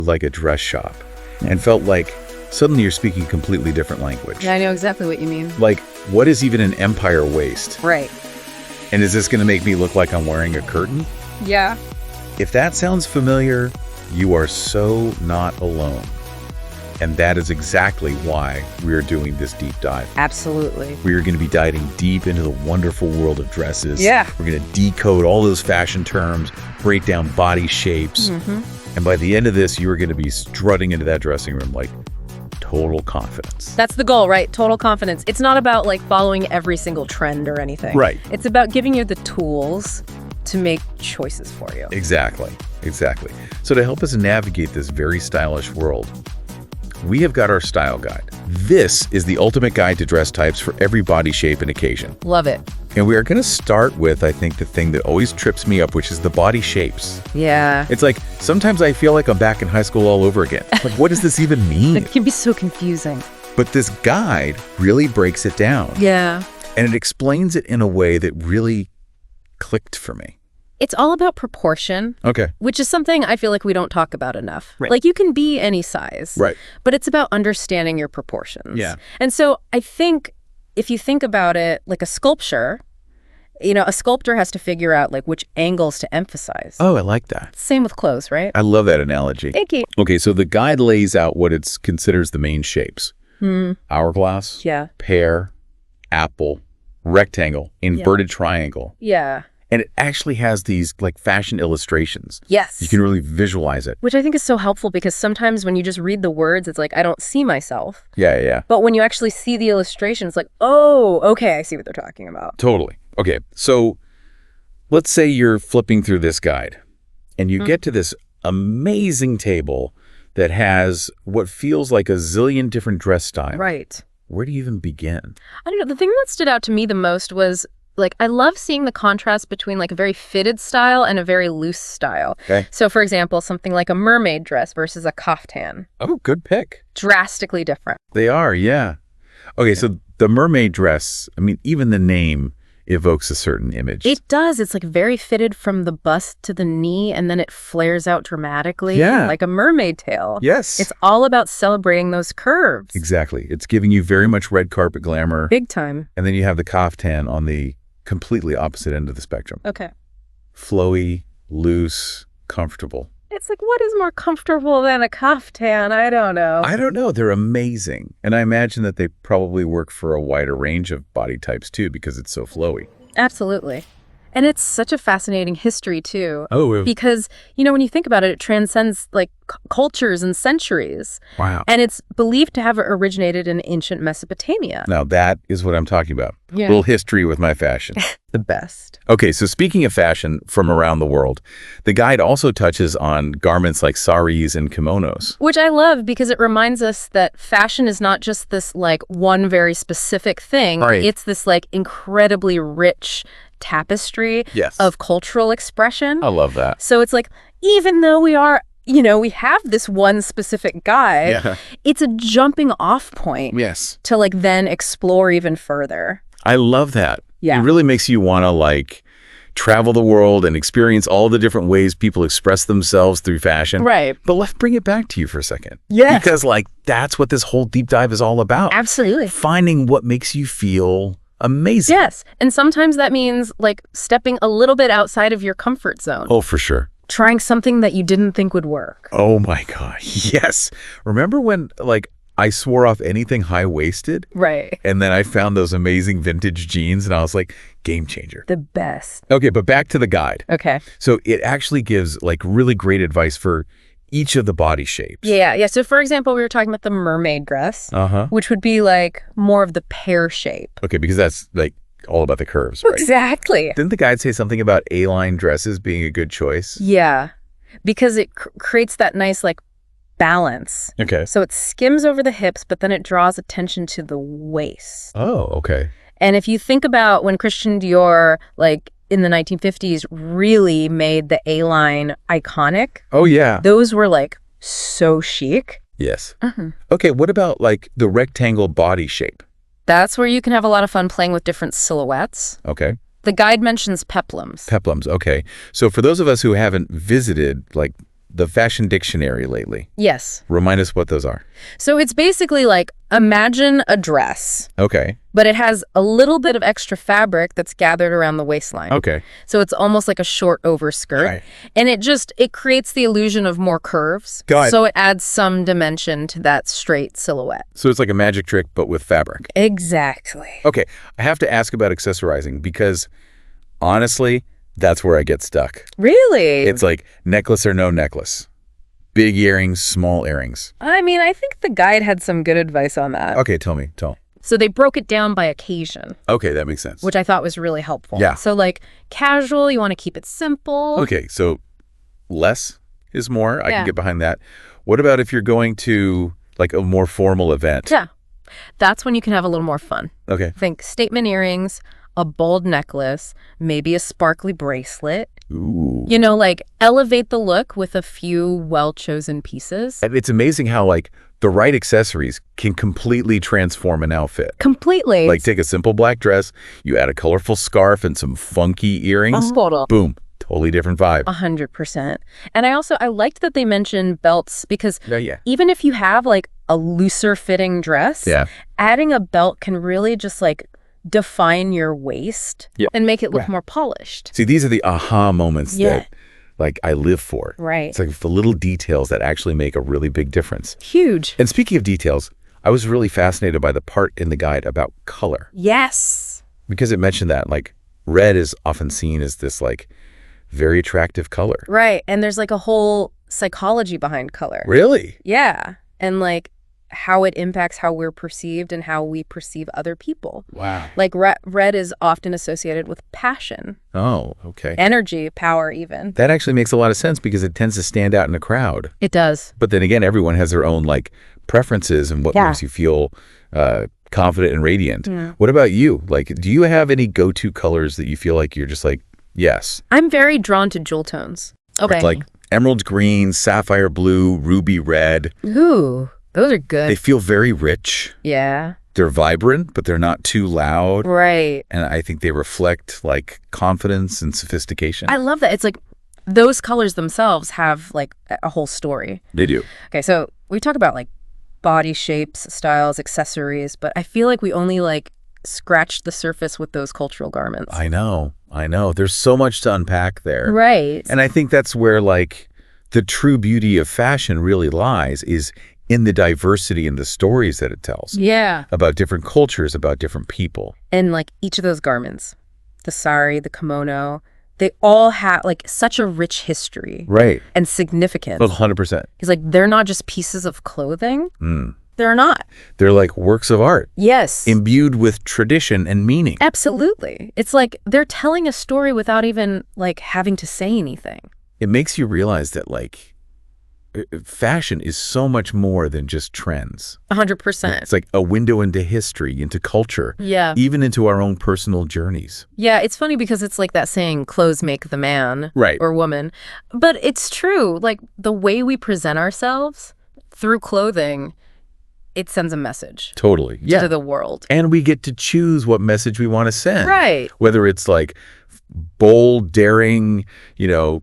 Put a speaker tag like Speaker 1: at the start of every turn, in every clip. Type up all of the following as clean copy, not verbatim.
Speaker 1: like a dress shop and felt like suddenly you're speaking a completely different language.
Speaker 2: Yeah, I know exactly what you mean.
Speaker 1: Like, what is even an empire waist?
Speaker 2: Right.
Speaker 1: And is this going to make me look like I'm wearing a curtain?
Speaker 2: Yeah.
Speaker 1: If that sounds familiar, you are so not alone. And that is exactly why we're doing this deep dive.
Speaker 2: Absolutely.
Speaker 1: We are going to be diving deep into the wonderful world of dresses.
Speaker 2: Yeah.
Speaker 1: We're going to decode all those fashion terms, break down body shapes. And by the end of this, you are going to be strutting into that dressing room like total confidence.
Speaker 2: That's the goal, right? Total confidence. It's not about like following every single trend or anything.
Speaker 1: Right.
Speaker 2: It's about giving you the tools to make choices for you.
Speaker 1: Exactly. So to help us navigate this very stylish world, we have got our style guide. This is the ultimate guide to dress types for every body shape and occasion.
Speaker 2: Love it.
Speaker 1: And we are going to start with, I think, the thing that always trips me up, which is the body shapes.
Speaker 2: Yeah.
Speaker 1: It's like, sometimes I feel like I'm back in high school all over again. Like, what does this even mean?
Speaker 2: It can be so confusing.
Speaker 1: But this guide really breaks it down.
Speaker 2: Yeah.
Speaker 1: And it explains it in a way that really clicked for me.
Speaker 2: It's all about proportion.
Speaker 1: Okay.
Speaker 2: Which is something I feel like we don't talk about enough.
Speaker 1: Right.
Speaker 2: Like, you can be any size.
Speaker 1: Right.
Speaker 2: But it's about understanding your proportions.
Speaker 1: Yeah.
Speaker 2: And so I think if you think about it like a sculpture, you know, a sculptor has to figure out like which angles to emphasize.
Speaker 1: Oh, I like that.
Speaker 2: Same with clothes, right?
Speaker 1: I love that analogy.
Speaker 2: Thank you.
Speaker 1: Okay, so the guide lays out what it considers the main shapes. Hourglass,
Speaker 2: Yeah.
Speaker 1: pear, apple, rectangle, inverted triangle.
Speaker 2: Yeah.
Speaker 1: And it actually has these like fashion illustrations.
Speaker 2: Yes.
Speaker 1: You can really visualize it.
Speaker 2: Which I think is so helpful because sometimes when you just read the words, it's like, I don't see myself.
Speaker 1: Yeah.
Speaker 2: But when you actually see the illustration, it's like, oh, okay, I see what they're talking about.
Speaker 1: Totally. Okay, so let's say you're flipping through this guide and you get to this amazing table that has what feels like a zillion different dress styles.
Speaker 2: Right.
Speaker 1: Where do you even begin?
Speaker 2: I don't know. The thing that stood out to me the most was, like, I love seeing the contrast between like a very fitted style and a very loose style.
Speaker 1: Okay.
Speaker 2: So for example, something like a mermaid dress versus a kaftan.
Speaker 1: Oh, good pick.
Speaker 2: Drastically different.
Speaker 1: They are, yeah. Okay, so the mermaid dress, I mean, even the name evokes a certain image.
Speaker 2: It does. It's like very fitted from the bust to the knee, and then it flares out dramatically.
Speaker 1: Yeah.
Speaker 2: Like a mermaid tail.
Speaker 1: Yes.
Speaker 2: It's all about celebrating those curves.
Speaker 1: Exactly. It's giving you very much red carpet glamour.
Speaker 2: Big time.
Speaker 1: And then you have the kaftan on the completely opposite end of the spectrum.
Speaker 2: Okay.
Speaker 1: Flowy, loose, comfortable.
Speaker 2: It's like, what is more comfortable than a kaftan? I don't know.
Speaker 1: I don't know. They're amazing. And I imagine that they probably work for a wider range of body types too, because it's so flowy.
Speaker 2: Absolutely. And it's such a fascinating history too.
Speaker 1: Oh,
Speaker 2: Because, you know, when you think about it, it transcends like cultures and centuries.
Speaker 1: wow.
Speaker 2: And it's believed to have originated in ancient Mesopotamia.
Speaker 1: Now that is what I'm talking about.
Speaker 2: Yeah.
Speaker 1: Little history with my fashion.
Speaker 2: The best.
Speaker 1: Okay, so speaking of fashion from around the world, the guide also touches on garments like saris and kimonos.
Speaker 2: Which I love because it reminds us that fashion is not just this like one very specific thing.
Speaker 1: Right.
Speaker 2: It's this like incredibly rich tapestry
Speaker 1: Yes.
Speaker 2: of cultural expression.
Speaker 1: I love that.
Speaker 2: So it's like, even though we are, you know, we have this one specific guide,
Speaker 1: Yeah.
Speaker 2: it's a jumping off point
Speaker 1: Yes.
Speaker 2: to like then explore even further.
Speaker 1: I love that.
Speaker 2: Yeah.
Speaker 1: It really makes you want to like travel the world and experience all the different ways people express themselves through fashion.
Speaker 2: Right.
Speaker 1: But let's bring it back to you for a second.
Speaker 2: Yes.
Speaker 1: Because like that's what this whole deep dive is all about.
Speaker 2: Absolutely.
Speaker 1: Finding what makes you feel amazing.
Speaker 2: Yes. And sometimes that means like stepping a little bit outside of your comfort zone.
Speaker 1: Oh, for sure.
Speaker 2: Trying something that you didn't think would work.
Speaker 1: Oh my God. Yes. Remember when like I swore off anything high-waisted?
Speaker 2: Right.
Speaker 1: And then I found those amazing vintage jeans and I was like, game changer.
Speaker 2: The best.
Speaker 1: Okay, but back to the guide.
Speaker 2: Okay.
Speaker 1: So it actually gives like really great advice for each of the body shapes.
Speaker 2: Yeah. So for example, we were talking about the mermaid dress, which would be like more of the pear shape.
Speaker 1: Okay, because that's like all about the curves, right?
Speaker 2: Exactly.
Speaker 1: Didn't the guide say something about A-line dresses being a good choice?
Speaker 2: Yeah. Because it creates that nice like balance.
Speaker 1: Okay.
Speaker 2: So it skims over the hips, but then it draws attention to the waist.
Speaker 1: Oh, okay.
Speaker 2: And if you think about when Christian Dior, like in the 1950s, really made the A-line iconic,
Speaker 1: Oh, yeah.
Speaker 2: those were like so chic.
Speaker 1: Yes. Okay, what about like the rectangle body shape?
Speaker 2: That's where you can have a lot of fun playing with different silhouettes.
Speaker 1: Okay.
Speaker 2: The guide mentions peplums.
Speaker 1: Peplums, okay. So for those of us who haven't visited like the fashion dictionary lately.
Speaker 2: Yes.
Speaker 1: Remind us what those are.
Speaker 2: So it's basically like, imagine a dress,
Speaker 1: Okay.
Speaker 2: but it has a little bit of extra fabric that's gathered around the waistline.
Speaker 1: Okay.
Speaker 2: So it's almost like a short overskirt.
Speaker 1: Right.
Speaker 2: And it creates the illusion of more curves.
Speaker 1: Got it.
Speaker 2: So it adds some dimension to that straight silhouette.
Speaker 1: So it's like a magic trick, but with fabric.
Speaker 2: Exactly.
Speaker 1: Okay. I have to ask about accessorizing because honestly, that's where I get stuck.
Speaker 2: Really?
Speaker 1: It's like necklace or no necklace. Big earrings, small earrings.
Speaker 2: I mean, I think the guide had some good advice on that.
Speaker 1: Okay, tell me.
Speaker 2: So they broke it down by occasion,
Speaker 1: Okay, that makes sense.
Speaker 2: which I thought was really helpful.
Speaker 1: Yeah.
Speaker 2: So like casual, you want to keep it simple.
Speaker 1: Okay, so less is more. I
Speaker 2: Yeah.
Speaker 1: can get behind that. What about if you're going to like a more formal event?
Speaker 2: Yeah. That's when you can have a little more fun.
Speaker 1: Okay.
Speaker 2: Think statement earrings, a bold necklace, maybe a sparkly bracelet.
Speaker 1: Ooh.
Speaker 2: You know, like elevate the look with a few well-chosen pieces.
Speaker 1: And it's amazing how like the right accessories can completely transform an outfit.
Speaker 2: Completely.
Speaker 1: Like take a simple black dress, you add a colorful scarf and some funky earrings. Boom. Totally different vibe.
Speaker 2: 100%. And I liked that they mentioned belts because
Speaker 1: Yeah.
Speaker 2: even if you have like a looser fitting dress,
Speaker 1: Yeah.
Speaker 2: adding a belt can really just like define your waist and make it look more polished.
Speaker 1: See, these are the aha moments
Speaker 2: Yeah.
Speaker 1: that like I live for.
Speaker 2: Right.
Speaker 1: It's like the little details that actually make a really big difference.
Speaker 2: Huge.
Speaker 1: And speaking of details, I was really fascinated by the part in the guide about color
Speaker 2: Yes.
Speaker 1: because it mentioned that like red is often seen as this like very attractive color.
Speaker 2: Right. And there's like a whole psychology behind color.
Speaker 1: Really?
Speaker 2: Yeah. And like how it impacts how we're perceived and how we perceive other people.
Speaker 1: Wow.
Speaker 2: Like red is often associated with passion,
Speaker 1: Oh, okay.
Speaker 2: energy, power even.
Speaker 1: That actually makes a lot of sense because it tends to stand out in a crowd.
Speaker 2: It does.
Speaker 1: But then again, everyone has their own like preferences and what makes you feel confident and radiant.
Speaker 2: Yeah.
Speaker 1: What about you? Like, do you have any go-to colors that you feel like you're just like, yes?
Speaker 2: I'm very drawn to jewel tones. Okay.
Speaker 1: Like emerald green, sapphire blue, ruby red.
Speaker 2: Ooh, those are good.
Speaker 1: They feel very rich.
Speaker 2: Yeah.
Speaker 1: They're vibrant, but they're not too loud.
Speaker 2: Right.
Speaker 1: And I think they reflect like confidence and sophistication.
Speaker 2: I love that. It's like those colors themselves have like a whole story.
Speaker 1: They do.
Speaker 2: Okay, so we talk about like body shapes, styles, accessories, but I feel like we only like scratched the surface with those cultural garments.
Speaker 1: I know. There's so much to unpack there.
Speaker 2: Right.
Speaker 1: And I think that's where like the true beauty of fashion really lies is in the diversity and the stories that it tells.
Speaker 2: Yeah.
Speaker 1: About different cultures, about different people.
Speaker 2: And like each of those garments, the sari, the kimono, they all have like such a rich history.
Speaker 1: Right.
Speaker 2: And significance.
Speaker 1: 100%.
Speaker 2: It's like they're not just pieces of clothing. They're not.
Speaker 1: They're like works of art.
Speaker 2: Yes.
Speaker 1: Imbued with tradition and meaning.
Speaker 2: Absolutely. It's like they're telling a story without even like having to say anything.
Speaker 1: It makes you realize that like fashion is so much more than just trends.
Speaker 2: 100%.
Speaker 1: It's like a window into history, into culture.
Speaker 2: Yeah.
Speaker 1: Even into our own personal journeys.
Speaker 2: Yeah, it's funny because it's like that saying, clothes make the man
Speaker 1: Right.
Speaker 2: or woman. But it's true. Like the way we present ourselves through clothing, it sends a message
Speaker 1: Totally. Yeah.
Speaker 2: to the world.
Speaker 1: And we get to choose what message we want to send.
Speaker 2: Right.
Speaker 1: Whether it's like bold, daring,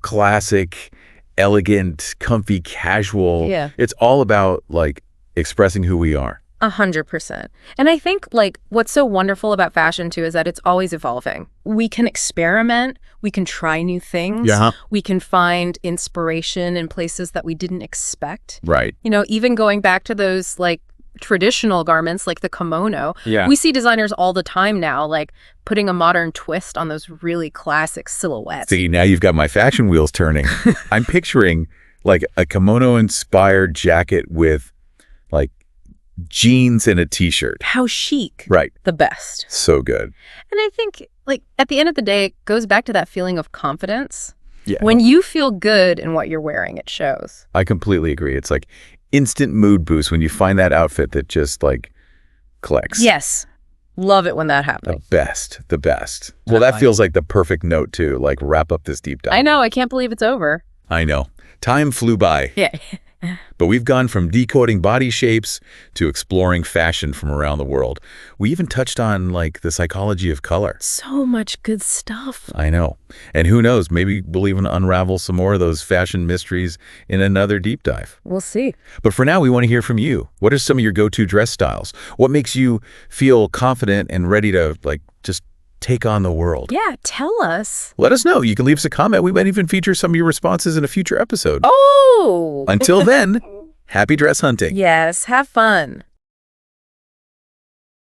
Speaker 1: classic, elegant, comfy, casual.
Speaker 2: Yeah.
Speaker 1: It's all about like expressing who we are.
Speaker 2: 100%. And I think like what's so wonderful about fashion too is that it's always evolving. We can experiment, we can try new things.
Speaker 1: Yeah.
Speaker 2: We can find inspiration in places that we didn't expect.
Speaker 1: Right.
Speaker 2: Even going back to those like traditional garments like the kimono.
Speaker 1: Yeah.
Speaker 2: We see designers all the time now like putting a modern twist on those really classic silhouettes.
Speaker 1: See, now you've got my fashion wheels turning. I'm picturing like a kimono-inspired jacket with like jeans and a t-shirt.
Speaker 2: How chic.
Speaker 1: Right.
Speaker 2: The best.
Speaker 1: So good.
Speaker 2: And I think like at the end of the day, it goes back to that feeling of confidence.
Speaker 1: Yeah.
Speaker 2: When you feel good in what you're wearing, it shows.
Speaker 1: I completely agree. It's like instant mood boost when you find that outfit that just like clicks.
Speaker 2: Yes. Love it when that happens.
Speaker 1: The best. Well, that feels like the perfect note to like wrap up this deep dive.
Speaker 2: I know. I can't believe it's over.
Speaker 1: I know. Time flew by.
Speaker 2: Yeah.
Speaker 1: But we've gone from decoding body shapes to exploring fashion from around the world. We even touched on, like, the psychology of color.
Speaker 2: So much good stuff.
Speaker 1: I know. And who knows, maybe we'll even unravel some more of those fashion mysteries in another deep dive.
Speaker 2: We'll see.
Speaker 1: But for now, we want to hear from you. What are some of your go-to dress styles? What makes you feel confident and ready to, like, just take on the world?
Speaker 2: Yeah, tell us.
Speaker 1: Let us know. You can leave us a comment. We might even feature some of your responses in a future episode.
Speaker 2: Oh!
Speaker 1: Until then, happy dress hunting.
Speaker 2: Yes, have fun.